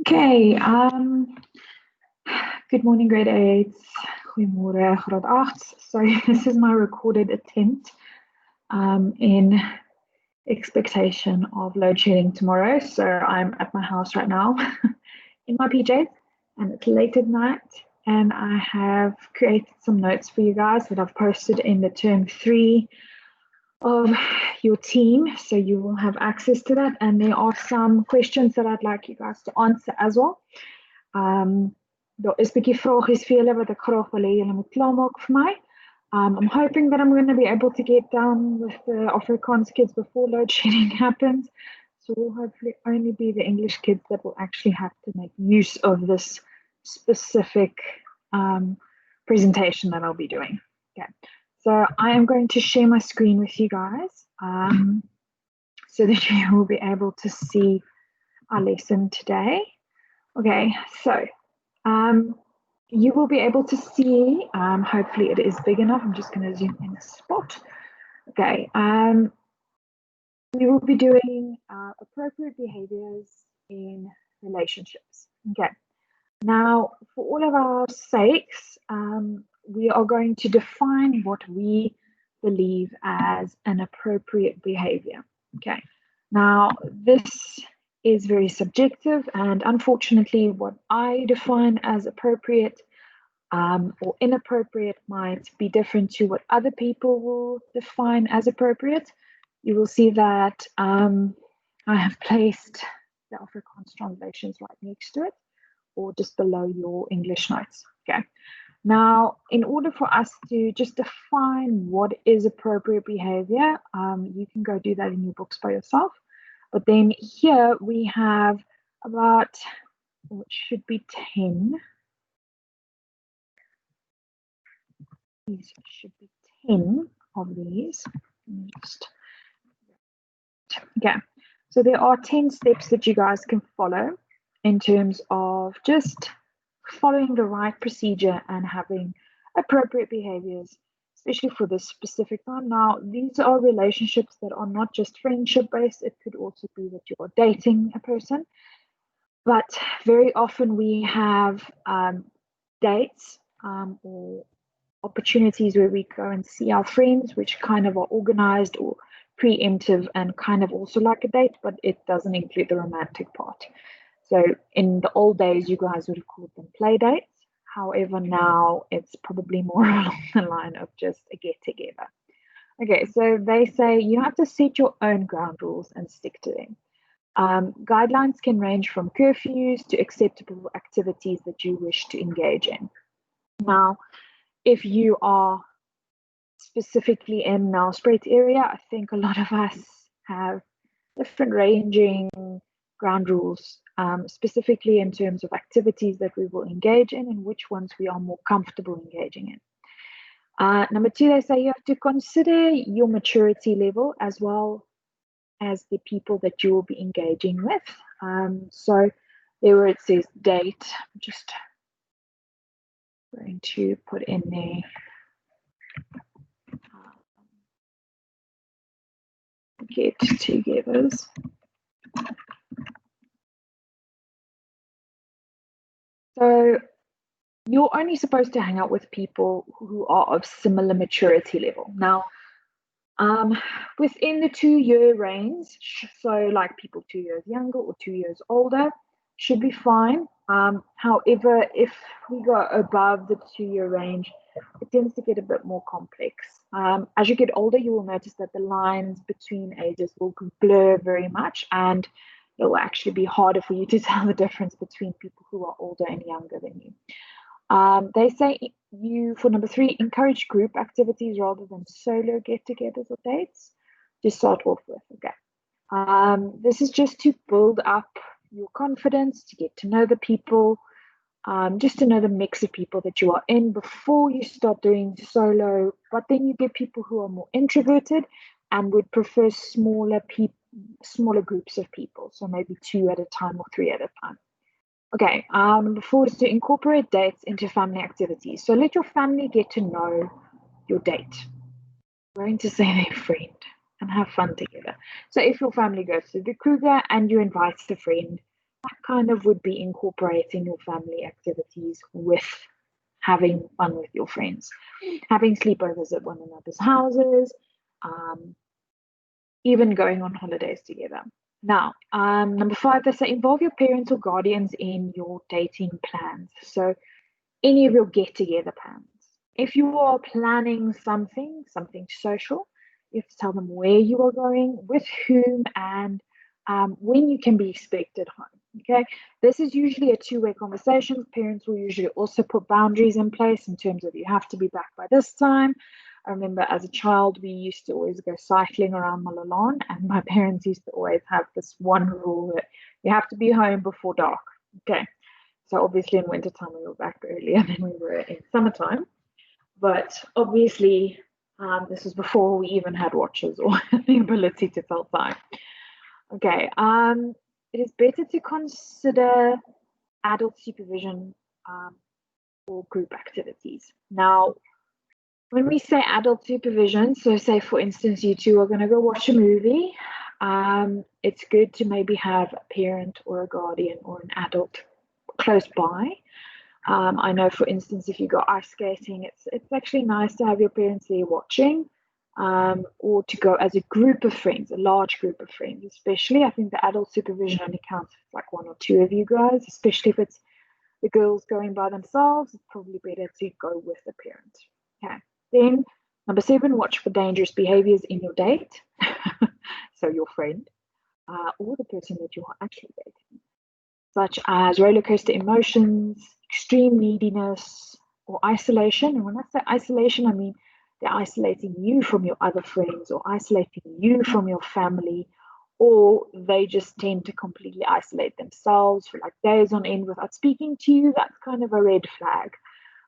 Okay, good morning, grade 8s. Goeiemorgen, graad 8s. So this is my recorded attempt in expectation of load shedding tomorrow. So I'm at my house right now in my PJs, and it's late at night, and I have created some notes for you guys that I've posted in the term 3 of your team, so you will have access to that. And there are some questions that I'd like you guys to answer as well. Daar is 'n bietjie vragies vir julle wat ek graag wil hê julle moet klaarmaak vir my. I'm hoping that I'm going to be able to get done with the Afrikaans kids before load shedding happens. So we'll hopefully only be the English kids that will actually have to make use of this specific presentation that I'll be doing. Okay, so I am going to share my screen with you guys so that you will be able to see our lesson today. Okay, so you will be able to see, hopefully it is big enough. I'm just going to zoom in a spot. Okay, we will be doing appropriate behaviors in relationships. Okay, now for all of our sakes, we are going to define what we believe as an appropriate behavior. Okay, now this is very subjective, and unfortunately what I define as appropriate or inappropriate might be different to what other people will define as appropriate. You will see that I have placed the Afrikaans translations right next to it, or just below your English notes. Okay. Now, in order for us to just define what is appropriate behavior, you can go do that in your books by yourself. But then here we have about, it should be 10. These should be 10 of these. Okay, so there are 10 steps that you guys can follow in terms of just following the right procedure and having appropriate behaviors, especially for this specific time. Now, these are relationships that are not just friendship based, it could also be that you're dating a person. But very often we have dates or opportunities where we go and see our friends, which kind of are organized or preemptive and kind of also like a date, but it doesn't include the romantic part. So in the old days, you guys would have called them play dates. However, now it's probably more along the line of just a get together. Okay, so they say you have to set your own ground rules and stick to them. Guidelines can range from curfews to acceptable activities that you wish to engage in. Now, if you are specifically in Nelspruit area, I think a lot of us have different ranging ground rules, specifically in terms of activities that we will engage in and which ones we are more comfortable engaging in. Number 2, they say you have to consider your maturity level as well as the people that you will be engaging with. So there where it says date, I'm just going to put in there get togethers. So you're only supposed to hang out with people who are of similar maturity level. Now, within the 2-year range, so like people 2 years younger or 2 years older, should be fine. However, if we go above the 2-year range, it tends to get a bit more complex. As you get older, you will notice that the lines between ages will blur very much, and it will actually be harder for you to tell the difference between people who are older and younger than you. They say you, for number 3, encourage group activities rather than solo get-togethers or dates to start off with. Okay. This is just to build up your confidence, to get to know the people, just to know the mix of people that you are in before you start doing solo. But then you get people who are more introverted and would prefer smaller groups of people, so maybe 2 at a time or 3 at a time. Okay, number 4 is to incorporate dates into family activities. So let your family get to know your date. We're going to say their friend and have fun together. So if your family goes to the Kruger and you invite a friend, that kind of would be incorporating your family activities with having fun with your friends, having sleepovers at one another's houses, even going on holidays together. Now, number 5, they say involve your parents or guardians in your dating plans. So, any of your get-together plans. If you are planning something social, you have to tell them where you are going, with whom, and when you can be expected home. Okay, this is usually a two-way conversation. Parents will usually also put boundaries in place in terms of you have to be back by this time. I remember as a child, we used to always go cycling around Malalan, and my parents used to always have this one rule that you have to be home before dark. Okay, so obviously in wintertime we were back earlier than we were in summertime, but obviously this was before we even had watches or the ability to tell time. Okay, it is better to consider adult supervision or group activities. Now, when we say adult supervision, so say for instance, you two are going to go watch a movie, it's good to maybe have a parent or a guardian or an adult close by. I know, for instance, if you go ice skating, it's actually nice to have your parents there watching, or to go as a group of friends, a large group of friends. Especially, I think the adult supervision only counts if it's like 1 or 2 of you guys. Especially if it's the girls going by themselves, it's probably better to go with the parent. Okay. Then number 7, watch for dangerous behaviors in your date. So your friend, or the person that you are actually dating, such as roller coaster emotions, extreme neediness, or isolation. And when I say isolation, I mean they're isolating you from your other friends, or isolating you from your family, or they just tend to completely isolate themselves for like days on end without speaking to you. That's kind of a red flag.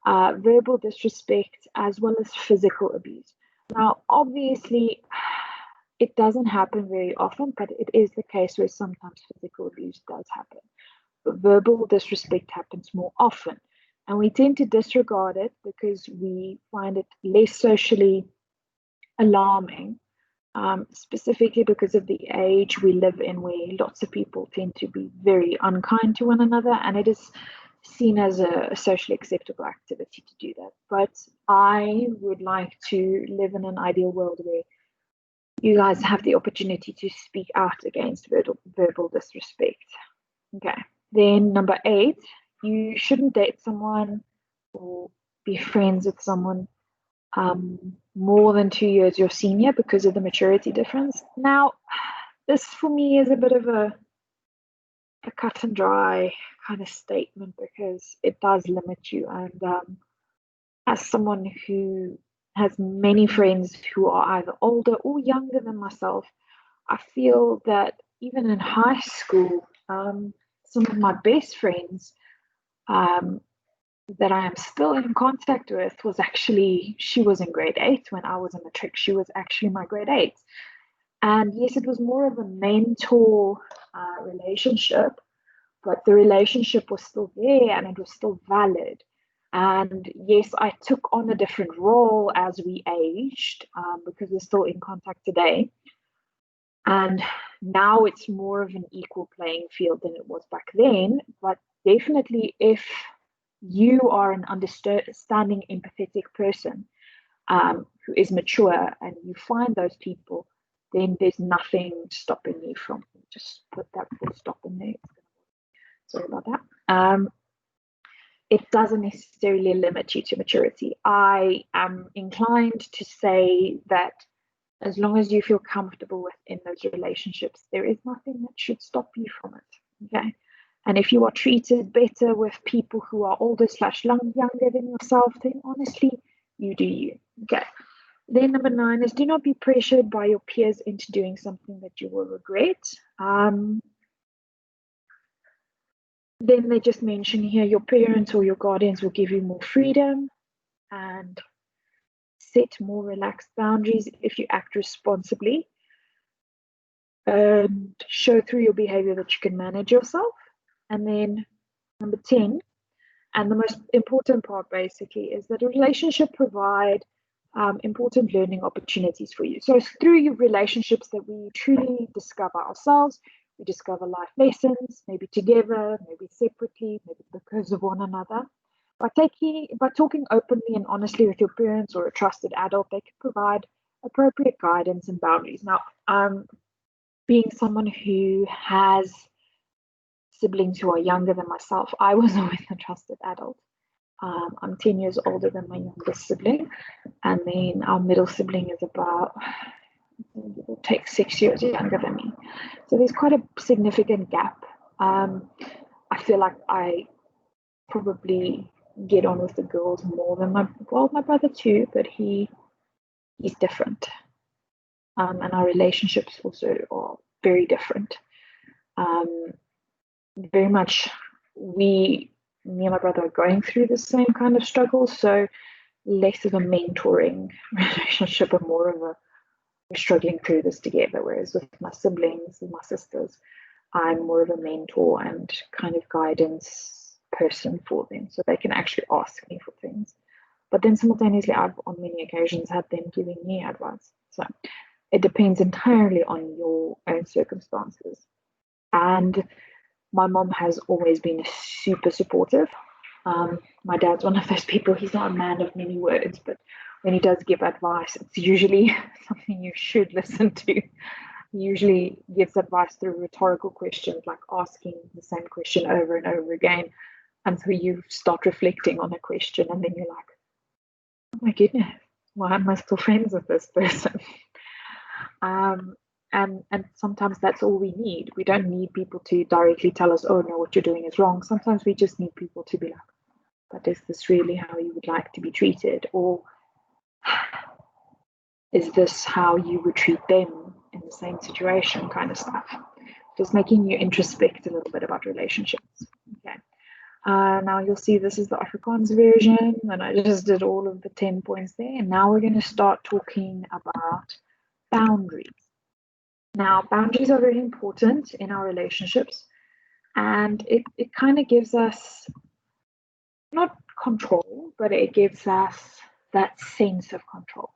Verbal disrespect as well as physical abuse. Now, obviously, it doesn't happen very often, but it is the case where sometimes physical abuse does happen. But verbal disrespect happens more often. And we tend to disregard it because we find it less socially alarming, specifically because of the age we live in, where lots of people tend to be very unkind to one another, and it is seen as a socially acceptable activity to do that. But I would like to live in an ideal world where you guys have the opportunity to speak out against verbal disrespect. Okay. Then number 8, you shouldn't date someone or be friends with someone more than 2 years your senior because of the maturity difference. Now, this for me is a bit of a cut and dry kind of statement because it does limit you. And as someone who has many friends who are either older or younger than myself, I feel that even in high school, some of my best friends that I am still in contact with she was in grade 8 when I was in matric. She was actually my grade 8. And yes, it was more of a mentor relationship, but the relationship was still there and it was still valid. And yes, I took on a different role as we aged, because we're still in contact today. And now it's more of an equal playing field than it was back then. But definitely, if you are an understanding, empathetic person who is mature and you find those people, then there's nothing stopping you from just put that full stop in there. Sorry about that. It doesn't necessarily limit you to maturity. I am inclined to say that as long as you feel comfortable within those relationships, there is nothing that should stop you from it. Okay. And if you are treated better with people who are older / younger than yourself, then honestly, you do you. Okay. Then number 9 is do not be pressured by your peers into doing something that you will regret. Then they just mention here your parents or your guardians will give you more freedom and set more relaxed boundaries if you act responsibly, and show through your behavior that you can manage yourself. And then number 10, and the most important part basically, is that a relationship provide important learning opportunities for you. So it's through your relationships that we truly discover ourselves, We discover life lessons, maybe together, maybe separately, maybe because of one another. By talking openly and honestly with your parents or a trusted adult, they can provide appropriate guidance and boundaries. Now, being someone who has siblings who are younger than myself, I was always a trusted adult. I'm 10 years older than my youngest sibling, and then our middle sibling is about, it will take 6 years younger than me. So there's quite a significant gap. I feel like I probably get on with the girls more than my brother too, but he's different. And our relationships also are very different. Very much me and my brother are going through the same kind of struggle, so less of a mentoring relationship and more of a we're struggling through this together. Whereas with my siblings and my sisters, I'm more of a mentor and kind of guidance person for them, so they can actually ask me for things. But then simultaneously, I've on many occasions had them giving me advice. So it depends entirely on your own circumstances. And my mom has always been super supportive. My dad's one of those people, he's not a man of many words, but when he does give advice, it's usually something you should listen to. He usually gives advice through rhetorical questions, like asking the same question over and over again until you start reflecting on a question, and then you're like, oh my goodness, why am I still friends with this person? And sometimes that's all we need. We don't need people to directly tell us, oh no, what you're doing is wrong. Sometimes we just need people to be like, but is this really how you would like to be treated? Or is this how you would treat them in the same situation, kind of stuff. Just making you introspect a little bit about relationships. Okay. Now you'll see this is the Afrikaans version, and I just did all of the 10 points there. And now we're going to start talking about boundaries. Now, boundaries are very important in our relationships, and it kind of gives us not control, but it gives us that sense of control.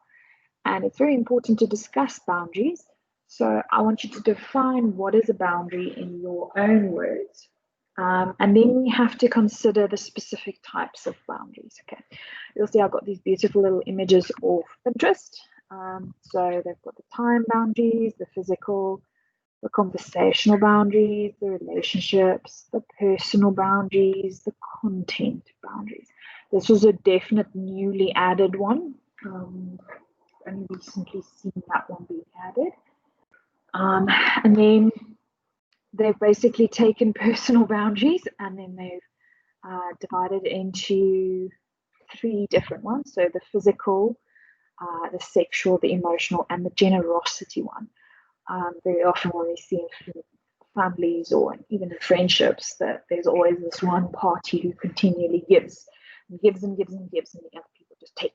And it's very important to discuss boundaries. So I want you to define what is a boundary in your own words. And then we have to consider the specific types of boundaries. Okay, you'll see I've got these beautiful little images of Pinterest. So they've got the time boundaries, the physical, the conversational boundaries, the relationships, the personal boundaries, the content boundaries. This was a definite newly added one. Only recently seen that one being added. And then they've basically taken personal boundaries and then they've divided into 3 different ones. So the physical, the sexual, the emotional, and the generosity one. Very often when we see in families or even in friendships that there's always this one party who continually gives and gives and gives and gives, and the other people just take.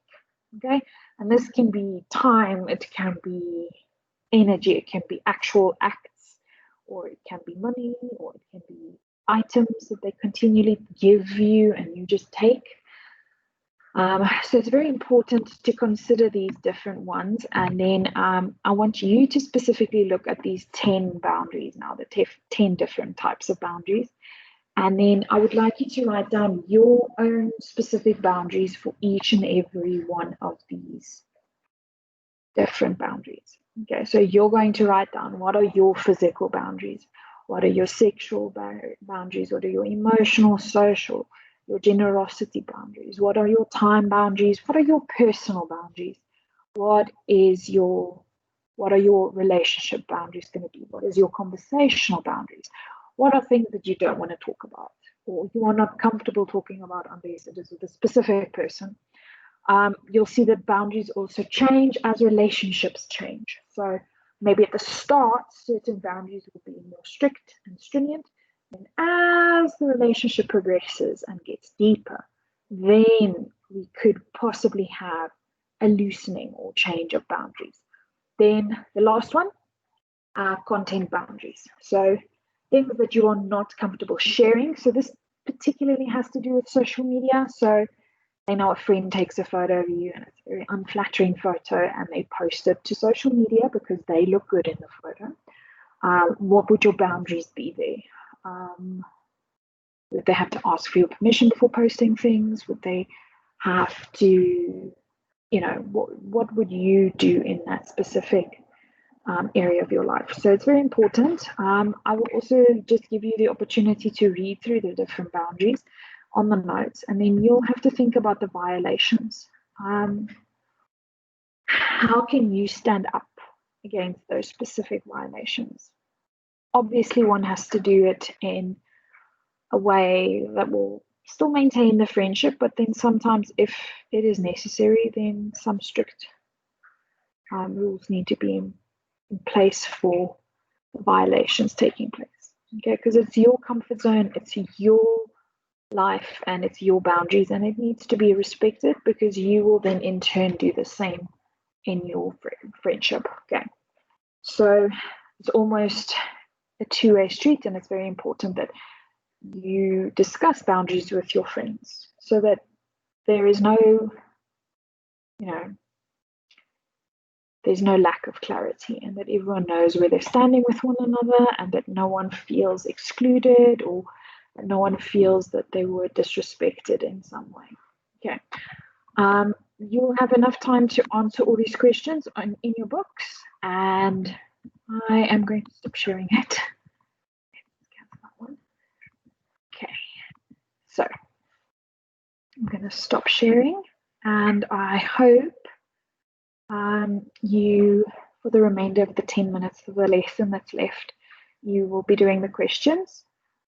Okay, and this can be time, it can be energy, it can be actual acts, or it can be money, or it can be items that they continually give you and you just take. So it's very important to consider these different ones. And then I want you to specifically look at these 10 boundaries now, the 10 different types of boundaries. And then I would like you to write down your own specific boundaries for each and every one of these different boundaries. Okay, so you're going to write down what are your physical boundaries, what are your sexual boundaries, what are your emotional, social, your generosity boundaries, what are your time boundaries, what are your personal boundaries, what are your relationship boundaries going to be, what is your conversational boundaries, what are things that you don't want to talk about or you are not comfortable talking about unless it is with a specific person. You'll see that boundaries also change as relationships change. So maybe at the start, certain boundaries will be more strict and stringent. And as the relationship progresses and gets deeper, then we could possibly have a loosening or change of boundaries. Then the last one are content boundaries. So things that you are not comfortable sharing. So this particularly has to do with social media. So they know a friend takes a photo of you and it's a very unflattering photo and they post it to social media because they look good in the photo. What would your boundaries be there? Would they have to ask for your permission before posting things? Would they have to, what would you do in that specific area of your life? So it's very important. I will also just give you the opportunity to read through the different boundaries on the notes, and then you'll have to think about the violations. How can you stand up against those specific violations? Obviously, one has to do it in a way that will still maintain the friendship, but then sometimes, if it is necessary, then some strict rules need to be in place for the violations taking place. Okay, because it's your comfort zone, it's your life, and it's your boundaries, and it needs to be respected, because you will then in turn do the same in your friendship. Okay, so it's almost a two-way street, and it's very important that you discuss boundaries with your friends so that there is no, there's no lack of clarity, and that everyone knows where they're standing with one another, and that no one feels excluded, or no one feels that they were disrespected in some way. Okay. You'll have enough time to answer all these questions in your books, and I am going to stop sharing it. Okay, so I'm going to stop sharing, and I hope you, for the remainder of the 10 minutes of the lesson that's left, you will be doing the questions.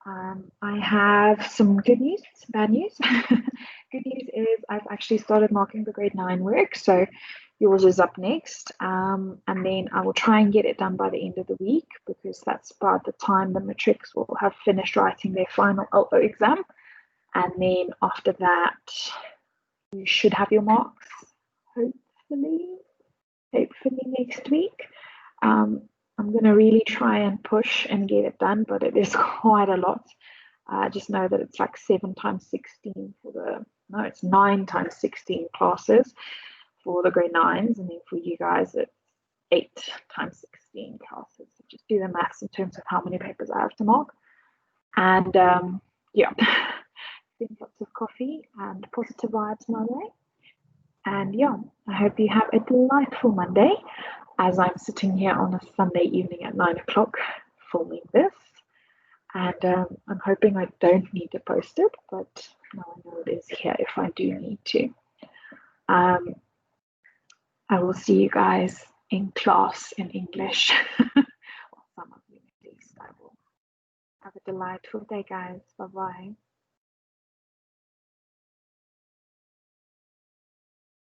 I have some good news, some bad news. Good news is I've actually started marking the grade 9 work, so yours is up next, and then I will try and get it done by the end of the week, because that's by the time the matrics will have finished writing their final LO exam, and then after that you should have your marks, hopefully next week. I'm going to really try and push and get it done, but it is quite a lot. Just know that it's like 7 times 16 it's 9 times 16 classes for the grade 9s, and then for you guys it's 8 times 16 classes. So just do the maths in terms of how many papers I have to mark. And yeah, drink lots of coffee and positive vibes my way. And yeah, I hope you have a delightful Monday, as I'm sitting here on a Sunday evening at 9 o'clock filming this. And I'm hoping I don't need to post it, but now I know it is here if I do need to. I will see you guys in class in English. Or some of you at least. I will. Have a delightful day, guys. Bye-bye.